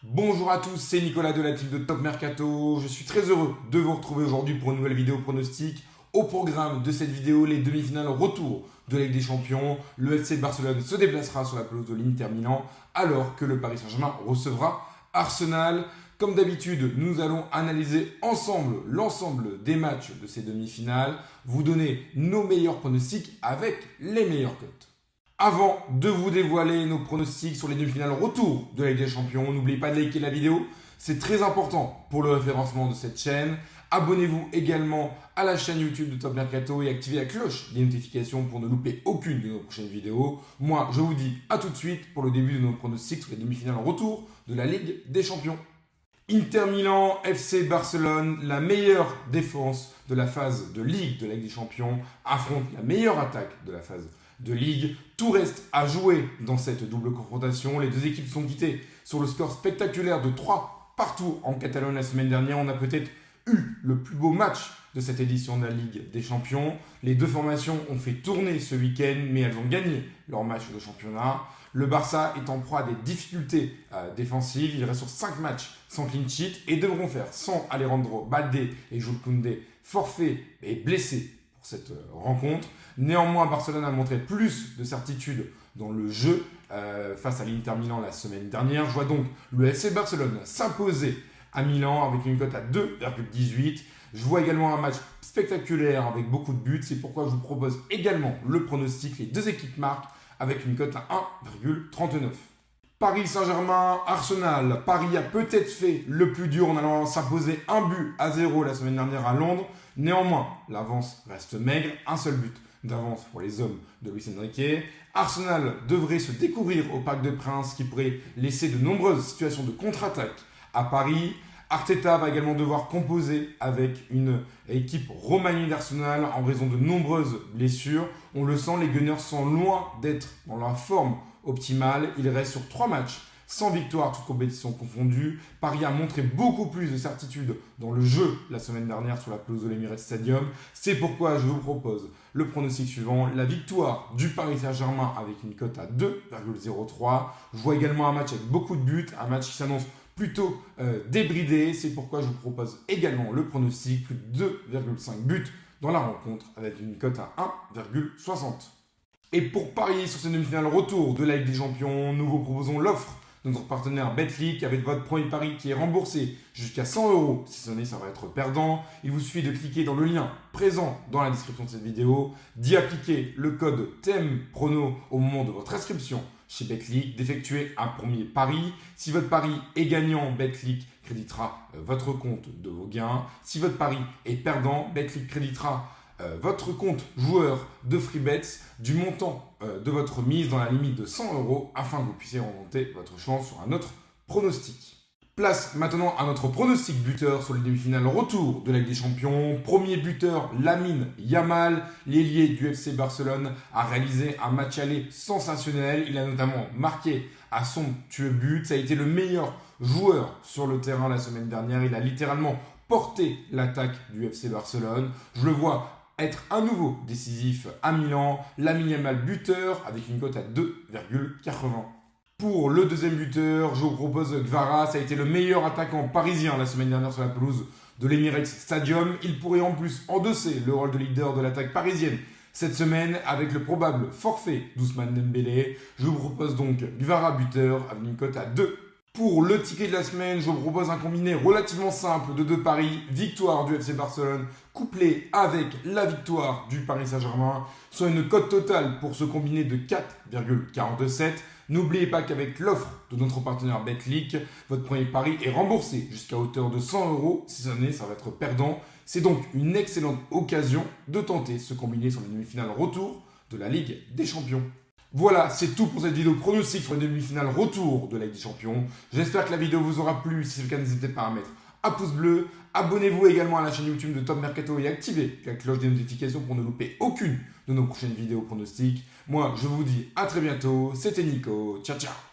Bonjour à tous, c'est Nicolas de la team de Top Mercato. Je suis très heureux de vous retrouver aujourd'hui pour une nouvelle vidéo pronostic. Au programme de cette vidéo, les demi-finales retour de la Ligue des Champions. Le FC Barcelone se déplacera sur la pelouse de l'Inter Milan alors que le Paris Saint-Germain recevra Arsenal. Comme d'habitude, nous allons analyser ensemble l'ensemble des matchs de ces demi-finales, vous donner nos meilleurs pronostics avec les meilleures cotes. Avant de vous dévoiler nos pronostics sur les demi-finales retour de la Ligue des Champions, n'oubliez pas de liker la vidéo, c'est très important pour le référencement de cette chaîne. Abonnez-vous également à la chaîne YouTube de Top Mercato et activez la cloche des notifications pour ne louper aucune de nos prochaines vidéos. Moi, je vous dis à tout de suite pour le début de nos pronostics sur les demi-finales retour de la Ligue des Champions. Inter Milan, FC Barcelone, la meilleure défense de la phase de Ligue de la Ligue des Champions affronte la meilleure attaque de la phase de Ligue. Tout reste à jouer dans cette double confrontation. Les deux équipes sont quittées sur le score spectaculaire de 3 partout en Catalogne la semaine dernière. On a peut-être eu le plus beau match de cette édition de la Ligue des Champions. Les deux formations ont fait tourner ce week-end, mais elles ont gagné leur match de championnat. Le Barça est en proie à des difficultés défensives. Il reste sur 5 matchs sans clean sheet et devront faire sans Alejandro Balde et Jules Koundé forfait et blessé pour cette rencontre. Néanmoins, Barcelone a montré plus de certitude dans le jeu face à l'Inter Milan la semaine dernière. Je vois donc le FC Barcelone s'imposer à Milan avec une cote à 2,18. Je vois également un match spectaculaire avec beaucoup de buts. C'est pourquoi je vous propose également le pronostic. Les deux équipes marquent avec une cote à 1,39. Paris Saint-Germain, Arsenal. Paris a peut-être fait le plus dur en allant s'imposer 1-0 la semaine dernière à Londres. Néanmoins, l'avance reste maigre, un seul but d'avance pour les hommes de Luis Enrique. Arsenal devrait se découvrir au Parc des Princes qui pourrait laisser de nombreuses situations de contre-attaque à Paris. Arteta va également devoir composer avec une équipe remaniée d'Arsenal en raison de nombreuses blessures. On le sent, les Gunners sont loin d'être dans leur forme optimale. Il reste sur 3 matchs sans victoire, toutes compétitions confondues. Paris a montré beaucoup plus de certitude dans le jeu la semaine dernière sur la pelouse de l'Emirates Stadium. C'est pourquoi je vous propose le pronostic suivant, la victoire du Paris Saint-Germain avec une cote à 2,03. Je vois également un match avec beaucoup de buts, un match qui s'annonce plutôt débridé. C'est pourquoi je vous propose également le pronostic, plus de 2,5 buts dans la rencontre avec une cote à 1,60. Et pour parier sur ces demi-finales retour de la Ligue des Champions, nous vous proposons l'offre de notre partenaire Betclic avec votre premier pari qui est remboursé jusqu'à 100 €. Si ce n'est, ça va être perdant. Il vous suffit de cliquer dans le lien présent dans la description de cette vidéo, d'y appliquer le code TEMPRONO au moment de votre inscription chez Betclic, d'effectuer un premier pari. Si votre pari est gagnant, Betclic créditera votre compte de vos gains. Si votre pari est perdant, Betclic créditera votre compte joueur de FreeBets du montant de votre mise dans la limite de 100 € afin que vous puissiez remonter votre chance sur un autre pronostic. Place maintenant à notre pronostic buteur sur les demi-finales retour de la Ligue des Champions. Premier buteur, Lamine Yamal, l'ailier du FC Barcelone, a réalisé un match aller sensationnel. Il a notamment marqué à son tueux but. Ça a été le meilleur joueur sur le terrain la semaine dernière. Il a littéralement porté l'attaque du FC Barcelone. Je le vois être à nouveau décisif à Milan. Lamine Yamal buteur avec une cote à 2,80. Pour le deuxième buteur, je vous propose Kvara. Ça a été le meilleur attaquant parisien la semaine dernière sur la pelouse de l'Emirates Stadium. Il pourrait en plus endosser le rôle de leader de l'attaque parisienne cette semaine avec le probable forfait d'Ousmane Dembélé. Je vous propose donc Kvara buteur avec une cote à 2. Pour le ticket de la semaine, je vous propose un combiné relativement simple de 2 paris. Victoire du FC Barcelone couplé avec la victoire du Paris Saint-Germain, soit une cote totale pour ce combiné de 4,47. N'oubliez pas qu'avec l'offre de notre partenaire Betclic, votre premier pari est remboursé jusqu'à hauteur de 100 €. Si ce n'est, ça va être perdant. C'est donc une excellente occasion de tenter ce combiné sur les demi-finales retour de la Ligue des Champions. Voilà, c'est tout pour cette vidéo pronostic sur les demi-finales retour de la Ligue des Champions. J'espère que la vidéo vous aura plu. Si c'est le cas, n'hésitez pas à mettre un pouce bleu. Abonnez-vous également à la chaîne YouTube de Top Mercato et activez la cloche des notifications pour ne louper aucune de nos prochaines vidéos pronostics. Moi, je vous dis à très bientôt. C'était Nico. Ciao, ciao.